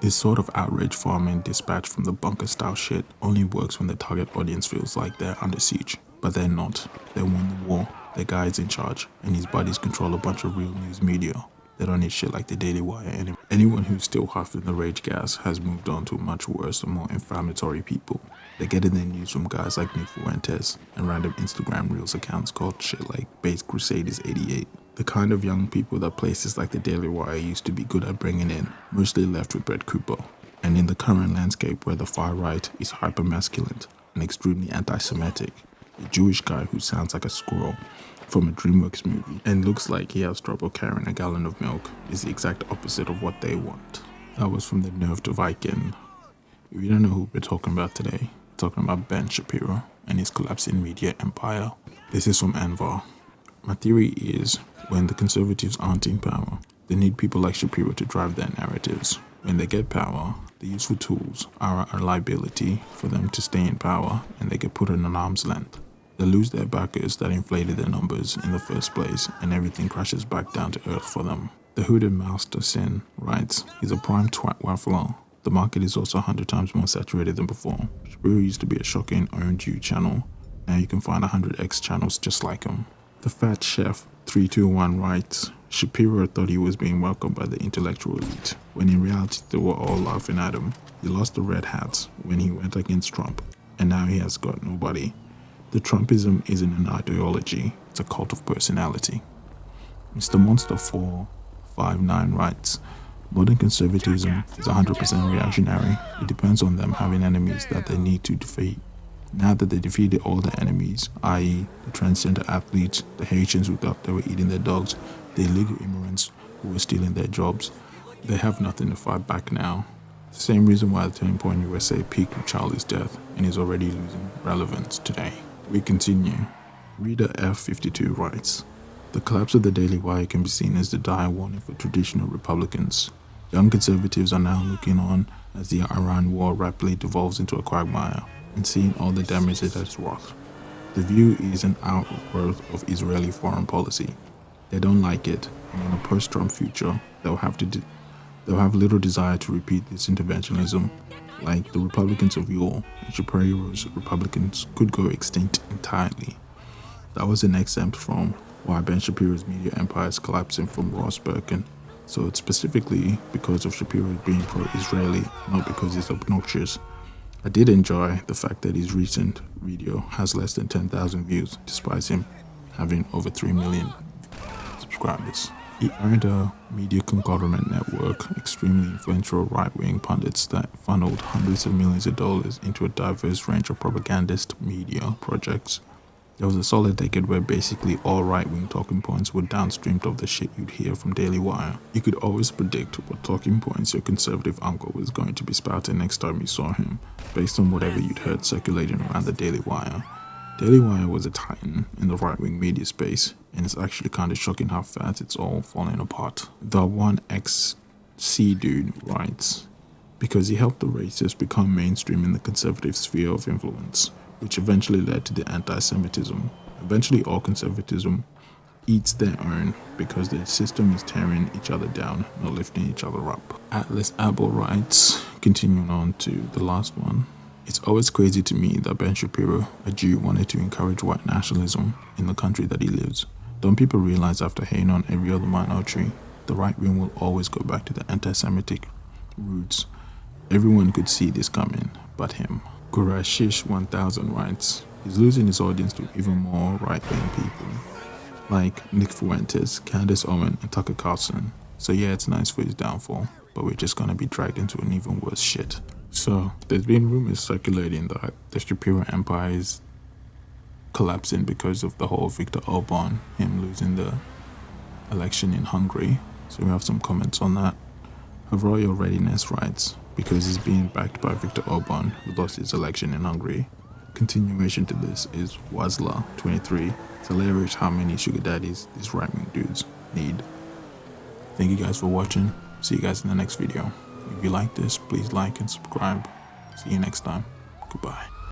This sort of outrage farming dispatch from the bunker style shit only works when the target audience feels like they're under siege. But they're not. They won the war, their guy's in charge, and his buddies control a bunch of real news media. They don't need shit like the Daily Wire anymore. Anyone who's still huffing the rage gas has moved on to much worse and more inflammatory people. They're getting their news from guys like Nick Fuentes and random Instagram Reels accounts called shit like Base Crusaders 88. The kind of young people that places like the Daily Wire used to be good at bringing in, mostly left with Brett Cooper. And in the current landscape where the far right is hyper-masculine and extremely anti-Semitic, a Jewish guy who sounds like a squirrel from a DreamWorks movie and looks like he has trouble carrying a gallon of milk is the exact opposite of what they want. That was from the Nerve to Viking. If you don't know who we're talking about today, we're talking about Ben Shapiro and his collapsing media empire. This is from Anvar. My theory is, when the conservatives aren't in power, they need people like Shapiro to drive their narratives. When they get power, the useful tools are a liability for them to stay in power, and they get put in an arm's length. They lose their backers that inflated their numbers in the first place, and everything crashes back down to earth for them. The hooded Master Sin writes, "He's a prime twat waffler. The market is also 100 times more saturated than before. Shapiro used to be a shocking owned you channel. Now you can find 100x channels just like him." The Fat Chef 321 writes, "Shapiro thought he was being welcomed by the intellectual elite, when in reality they were all laughing at him. He lost the red hats when he went against Trump, and now he has got nobody. The Trumpism isn't an ideology, it's a cult of personality." Mr. Monster 459 writes, "Modern conservatism is 100% reactionary. It depends on them having enemies that they need to defeat. Now that they defeated all their enemies, i.e. the transgender athletes, the Haitians who thought they were eating their dogs, the illegal immigrants who were stealing their jobs, they have nothing to fight back now. The same reason why the Turning Point USA peaked with Charlie's death and is already losing relevance today." We continue. Reader F52 writes, "The collapse of the Daily Wire can be seen as the dire warning for traditional Republicans. Young conservatives are now looking on as the Iran war rapidly devolves into a quagmire and seeing all the damage it has wrought. The view is an outgrowth of Israeli foreign policy. They don't like it, and in a post-Trump future, they'll have little desire to repeat this interventionism. Like the Republicans of yore, Shapiro's Republicans could go extinct entirely." That was an excerpt from Why Ben Shapiro's Media Empire is Collapsing from Ross Birkin. So it's specifically because of Shapiro being pro-Israeli, not because he's obnoxious. I did enjoy the fact that his recent video has less than 10,000 views, despite him having over 3 million subscribers. He earned a media conglomerate network, extremely influential right-wing pundits that funneled hundreds of millions of dollars into a diverse range of propagandist media projects. There was a solid decade where basically all right-wing talking points were downstreamed of the shit you'd hear from Daily Wire. You could always predict what talking points your conservative uncle was going to be spouting next time you saw him, based on whatever you'd heard circulating around the Daily Wire. Daily Wire was a titan in the right-wing media space, and it's actually kind of shocking how fast it's all falling apart. The 1XC dude writes, "Because he helped the racists become mainstream in the conservative sphere of influence, which eventually led to the anti-Semitism. Eventually all conservatism eats their own because the system is tearing each other down, not lifting each other up." Atlas Abel writes, continuing on to the last one, "It's always crazy to me that Ben Shapiro, a Jew, wanted to encourage white nationalism in the country that he lives. Don't people realize after hating on every other minority, the right wing will always go back to the anti-Semitic roots? Everyone could see this coming, but him." Kurashish 1000 writes, "He's losing his audience to even more right-wing people, like Nick Fuentes, Candace Owen, and Tucker Carlson. So yeah, it's nice for his downfall, but we're just gonna be dragged into an even worse shit." So, there's been rumors circulating that the Shapiro empire is collapsing because of the whole Viktor Orban, him losing the election in Hungary. So we have some comments on that. Royal Readiness writes, "Because he's being backed by Viktor Orban, who lost his election in Hungary." Continuation to this is Wazla 23. "It's hilarious how many sugar daddies these right-wing dudes need." Thank you guys for watching. See you guys in the next video. If you like this, please like and subscribe. See you next time. Goodbye.